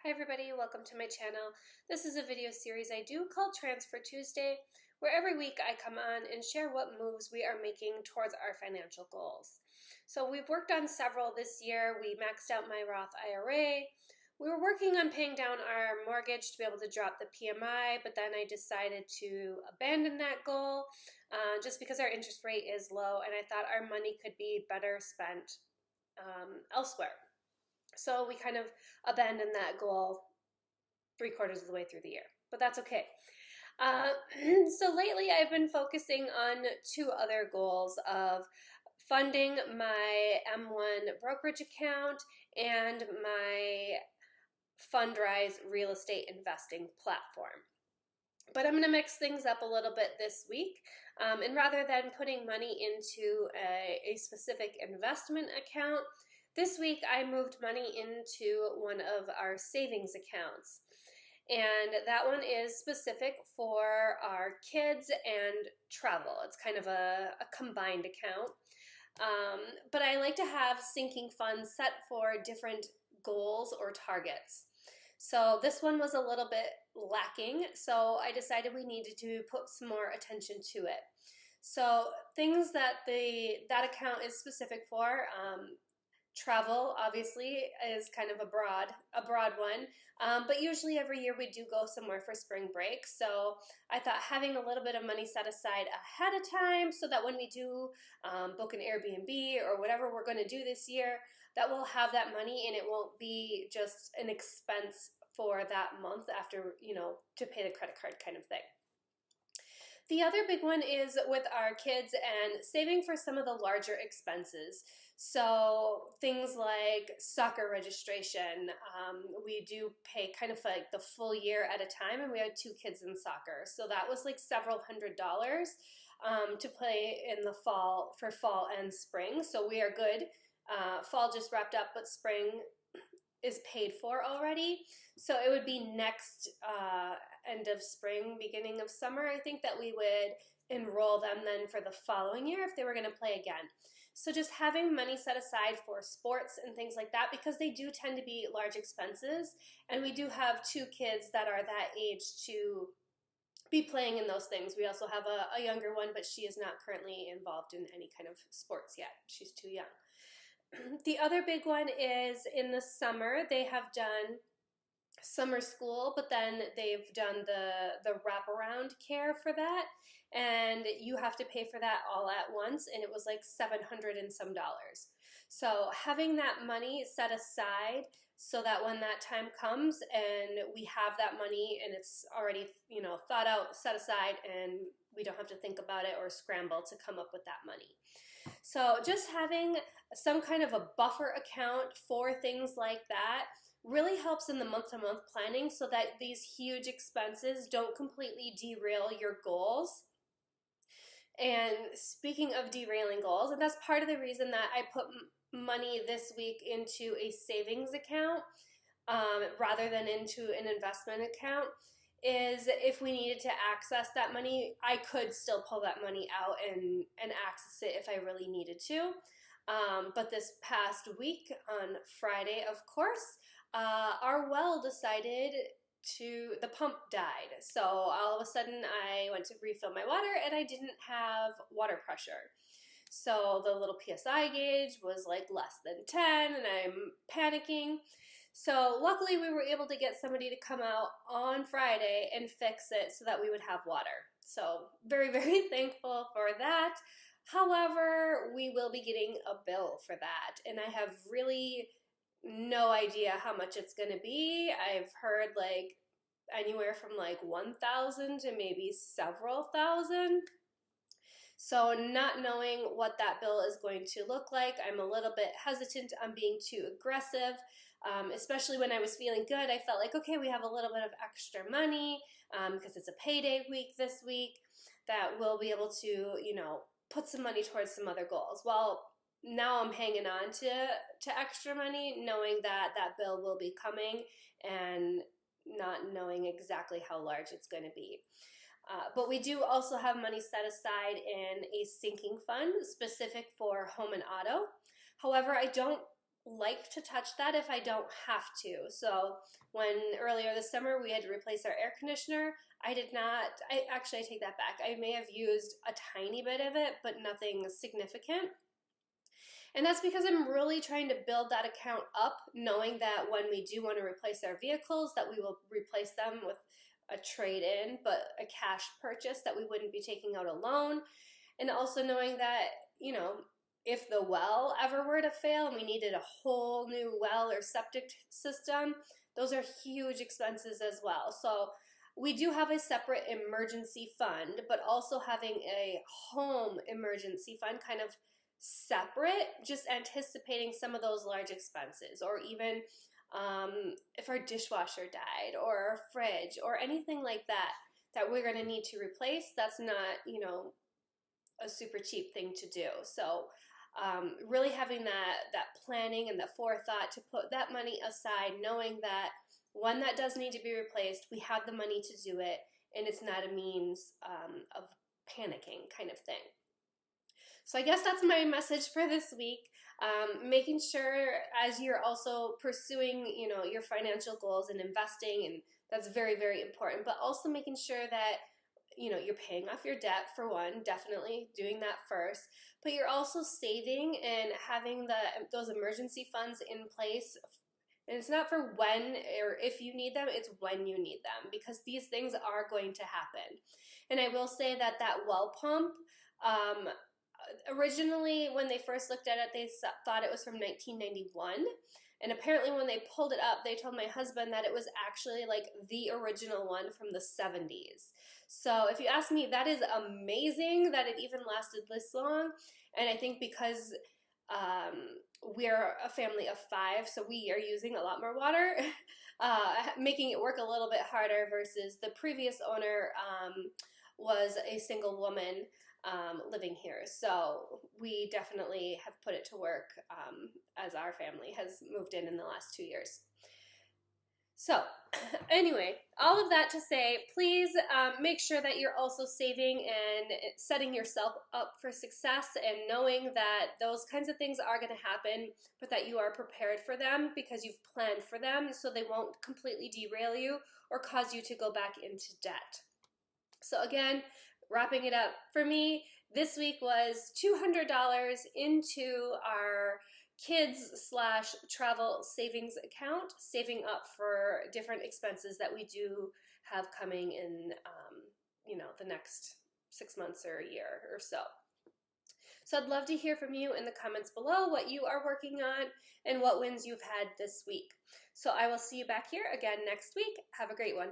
Hi everybody, welcome to my channel. This is a video series I do called Transfer Tuesday, where every week I come on and share what moves we are making towards our financial goals. So we've worked on several this year. We maxed out my Roth IRA. We were working on paying down our mortgage to be able to drop the PMI, but then I decided to abandon that goal just because our interest rate is low and I thought our money could be better spent elsewhere. So we kind of abandoned that goal 3/4 of the way through the year, but that's okay. So lately I've been focusing on two other goals of funding my M1 brokerage account and my Fundrise real estate investing platform. But I'm going to mix things up a little bit this week. And rather than putting money into a specific investment account, this week I moved money into one of our savings accounts. And that one is specific for our kids and travel. It's kind of a combined account. But I like to have sinking funds set for different goals or targets. So this one was a little bit lacking, so I decided we needed to put some more attention to it. So things that that account is specific for, travel obviously is kind of a broad one, but usually every year we do go somewhere for spring break. So I thought having a little bit of money set aside ahead of time so that when we do book an Airbnb or whatever we're going to do this year, that we'll have that money and it won't be just an expense for that month after, to pay the credit card kind of thing. The other big one is with our kids and saving for some of the larger expenses. So things like soccer registration, we do pay kind of like the full year at a time, and we had 2 kids in soccer. So that was like several $100s to play in the fall, for fall and spring. So we are good. Fall just wrapped up, but spring is paid for already. So it would be next end of spring, beginning of summer, I think, that we would enroll them then for the following year if they were going to play again. So just having money set aside for sports and things like that, because they do tend to be large expenses, and we do have 2 kids that are that age to be playing in those things. We also have a younger one, but she is not currently involved in any kind of sports yet. She's too young. The other big one is in the summer, they have done summer school, but then they've done the wraparound care for that, and you have to pay for that all at once, and it was like $700 and some. So having that money set aside so that when that time comes and we have that money and it's already thought out, set aside, and we don't have to think about it or scramble to come up with that money. So just having some kind of a buffer account for things like that really helps in the month-to-month planning so that these huge expenses don't completely derail your goals. And speaking of derailing goals, and that's part of the reason that I put money this week into a savings account rather than into an investment account, is if we needed to access that money, I could still pull that money out and access it if I really needed to. But this past week on Friday, of course, our well decided the pump died. So all of a sudden I went to refill my water and I didn't have water pressure. So the little PSI gauge was like less than 10 and I'm panicking. So luckily we were able to get somebody to come out on Friday and fix it so that we would have water. So very, very thankful for that. However, we will be getting a bill for that, and I have really no idea how much it's going to be. I've heard like anywhere from like 1,000 to maybe several thousand. So not knowing what that bill is going to look like, I'm a little bit hesitant on being too aggressive, especially when I was feeling good. I felt like, okay, we have a little bit of extra money because it's a payday week this week, that we'll be able to, put some money towards some other goals. Well, now I'm hanging on to extra money, knowing that that bill will be coming and not knowing exactly how large it's going to be. But we do also have money set aside in a sinking fund specific for home and auto. However, I don't like to touch that if I don't have to. So when earlier this summer we had to replace our air conditioner, I did not, I take that back. I may have used a tiny bit of it, but nothing significant. And that's because I'm really trying to build that account up, knowing that when we do want to replace our vehicles, that we will replace them with a trade-in, but a cash purchase, that we wouldn't be taking out a loan. And also knowing that, you know, if the well ever were to fail and we needed a whole new well or septic system, those are huge expenses as well. So we do have a separate emergency fund, but also having a home emergency fund kind of separate, just anticipating some of those large expenses, or even if our dishwasher died or our fridge or anything like that that we're going to need to replace. That's not, you know, a super cheap thing to do. So really having that planning and the forethought to put that money aside, knowing that when that does need to be replaced, we have the money to do it, and it's not a means of panicking kind of thing. So I guess that's my message for this week. Making sure, as you're also pursuing, you know, your financial goals and investing, and that's very, very important, but also making sure that, you know, you're paying off your debt for one, definitely doing that first, but you're also saving and having those emergency funds in place. And it's not for when or if you need them, it's when you need them, because these things are going to happen. And I will say that well pump, originally when they first looked at it, they thought it was from 1991. And apparently when they pulled it up, they told my husband that it was actually like the original one from the 70s. So if you ask me, that is amazing that it even lasted this long. And I think because we're a family of 5, so we are using a lot more water, making it work a little bit harder versus the previous owner was a single woman living here. So we definitely have put it to work as our family has moved in the last 2 years. So anyway, all of that to say, please make sure that you're also saving and setting yourself up for success, and knowing that those kinds of things are going to happen, but that you are prepared for them because you've planned for them, so they won't completely derail you or cause you to go back into debt. So again, wrapping it up, for me, this week was $200 into our kids/travel savings account, saving up for different expenses that we do have coming in, you know, the next 6 months or a year or so. So I'd love to hear from you in the comments below what you are working on and what wins you've had this week. So I will see you back here again next week. Have a great one.